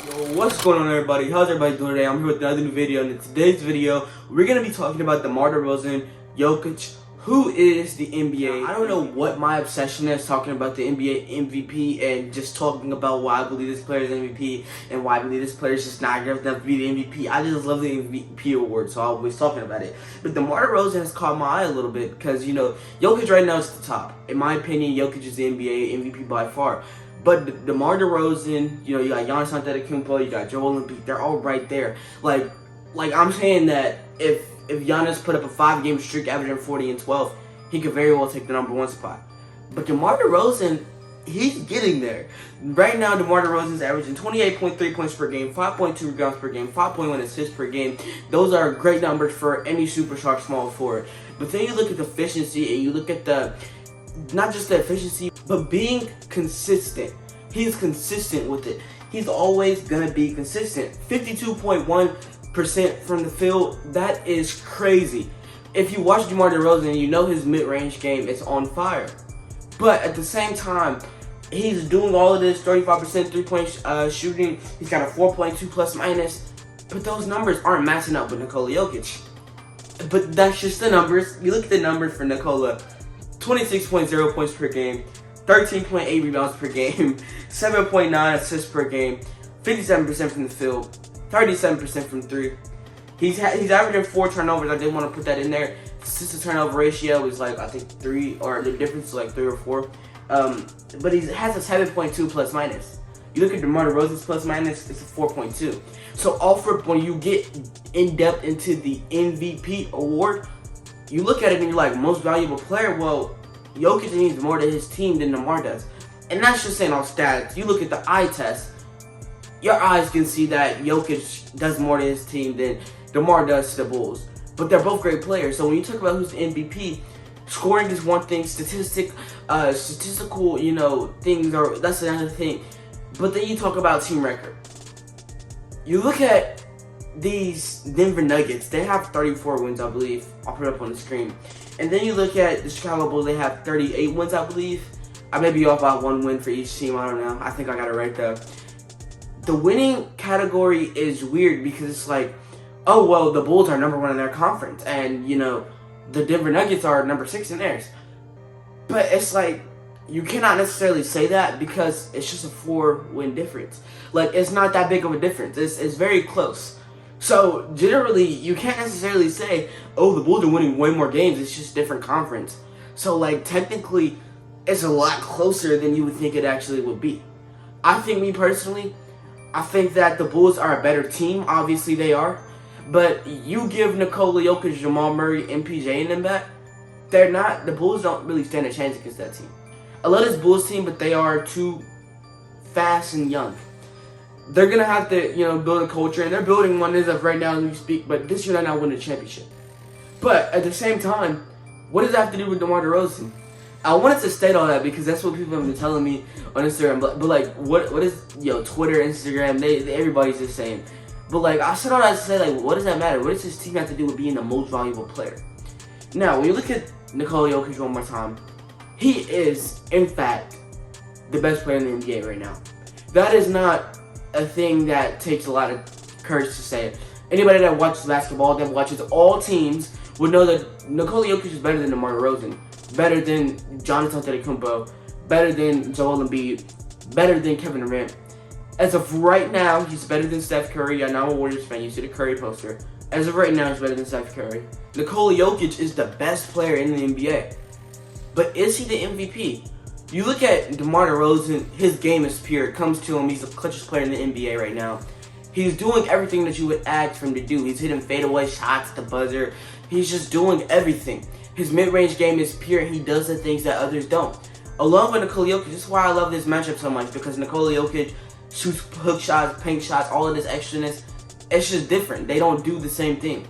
What's going on, everybody? How's everybody doing today? I'm here with another new video, and in today's video we're going to be talking about DeMar DeRozan, Jokic, who is the NBA. I don't know what my obsession is talking about the NBA MVP and just talking about why I believe this player is MVP and why I believe this player is just not good enough to be the MVP. I just love the MVP award, so I'm always talking about it. But DeMar DeRozan has caught my eye a little bit because, you know, Jokic right now is at the top. In my opinion, Jokic is the NBA MVP by far. But DeMar DeRozan, you know, you got Giannis Antetokounmpo, you got Joel Embiid, they're all right there. Like I'm saying that if Giannis put up a 5-game streak averaging 40 and 12, he could very well take the #1 spot. But DeMar DeRozan, he's getting there. Right now, DeMar DeRozan's averaging 28.3 points per game, 5.2 rebounds per game, 5.1 assists per game. Those are great numbers for any superstar small forward. But then you look at the efficiency and you look at not just the efficiency, but being consistent. He's consistent with it. He's always gonna be consistent. 52.1% from the field, that is crazy. If you watch DeMar DeRozan, you know his mid-range game is on fire. But at the same time, he's doing all of this, 35% three-point shooting. He's got a 4.2 plus minus. But those numbers aren't matching up with Nikola Jokic. But that's just the numbers. You look at the numbers for Nikola. 26.0 points per game, 13.8 rebounds per game, 7.9 assists per game, 57% from the field, 37% from three. He's averaging 4 turnovers. I did want to put that in there. Assist to turnover ratio is like, I think 3, or the difference is like 3 or 4. But he has a 7.2 plus minus. You look at DeMar DeRozan's plus minus, it's a 4.2. So when you get in depth into the MVP award, you look at it and you're like, most valuable player, well, Jokic needs more to his team than DeMar does. And that's just saying all stats. You look at the eye test, your eyes can see that Jokic does more to his team than DeMar does to the Bulls. But they're both great players. So when you talk about who's the MVP, scoring is one thing, statistical, you know, things that's another thing. But then you talk about team record. You look at these Denver Nuggets, they have 34 wins, I believe. I'll put it up on the screen. And then you look at the Chicago Bulls, they have 38 wins, I believe. I may be off by 1 win for each team, I don't know. I think I got it right though. The winning category is weird because it's like, oh, well, the Bulls are #1 in their conference. And, you know, the Denver Nuggets are #6 in theirs. But it's like, you cannot necessarily say that because it's just a 4-win difference. Like, it's not that big of a difference. It's very close. So, generally, you can't necessarily say, oh, the Bulls are winning way more games, it's just different conference. So, like, technically, it's a lot closer than you would think it actually would be. I think, me personally, I think that the Bulls are a better team. Obviously, they are. But you give Nikola Jokic, Jamal Murray, MPJ and them back, the Bulls don't really stand a chance against that team. I love this Bulls team, but they are too fast and young. They're going to have to, you know, build a culture, and they're building one as of right now as we speak, but this year they're not winning a championship. But at the same time, what does that have to do with DeMar DeRozan? I wanted to state all that because that's what people have been telling me on Instagram, but like, what is, you know, Twitter, Instagram, everybody's just saying. But like, I said all that to say, like, what does that matter? What does his team have to do with being the most valuable player? Now, when you look at Nikola Jokic one more time, he is, in fact, the best player in the NBA right now. That is not a thing that takes a lot of courage to say. Anybody that watches basketball, that watches all teams, would know that Nikola Jokic is better than DeMar DeRozan, better than Giannis Antetokounmpo, better than Joel Embiid, better than Kevin Durant. As of right now, he's better than Steph Curry. I know I'm a Warriors fan. You see the Curry poster. As of right now, he's better than Steph Curry. Nikola Jokic is the best player in the NBA. But is he the MVP? You look at DeMar DeRozan, his game is pure. It comes to him, he's the clutchest player in the NBA right now. He's doing everything that you would ask for him to do. He's hitting fadeaway shots at the buzzer. He's just doing everything. His mid-range game is pure, and he does the things that others don't. Along with Nikola Jokic, this is why I love this matchup so much, because Nikola Jokic shoots hook shots, paint shots, all of this extraness. It's just different. They don't do the same thing.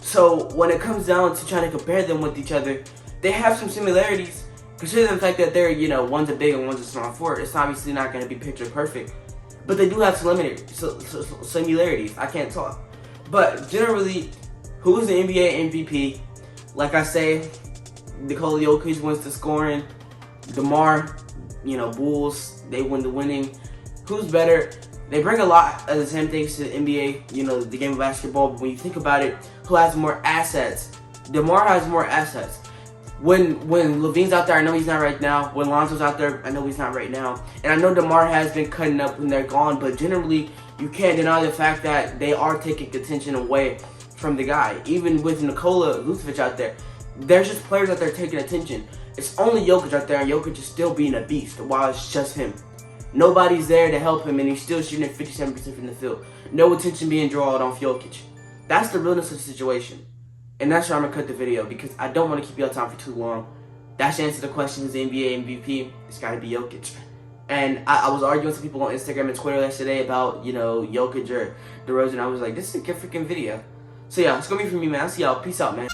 So when it comes down to trying to compare them with each other, they have some similarities. Considering the fact that they're, you know, one's a big and one's a small forward, it's obviously not going to be picture perfect. But they do have similarities. I can't talk. But generally, who's the NBA MVP? Like I say, Nikola Jokic wins the scoring. DeMar, you know, Bulls, they win the winning. Who's better? They bring a lot of the same things to the NBA, you know, the game of basketball, but when you think about it, who has more assets? DeMar has more assets. When Levine's out there, I know he's not right now. When Lonzo's out there, I know he's not right now. And I know DeMar has been cutting up when they're gone, but generally, you can't deny the fact that they are taking attention away from the guy. Even with Nikola Jokic out there, there's just players out there taking attention. It's only Jokic out there, and Jokic is still being a beast while it's just him. Nobody's there to help him, and he's still shooting at 57% from the field. No attention being drawn on Jokic. That's the realness of the situation. And that's why I'm going to cut the video, because I don't want to keep y'all time for too long. That's the answer to the question, is the NBA MVP? It's got to be Jokic. And I was arguing with some people on Instagram and Twitter yesterday about, you know, Jokic or DeRozan. I was like, this is a good freaking video. So yeah, it's going to be for me, man. I'll see y'all. Peace out, man.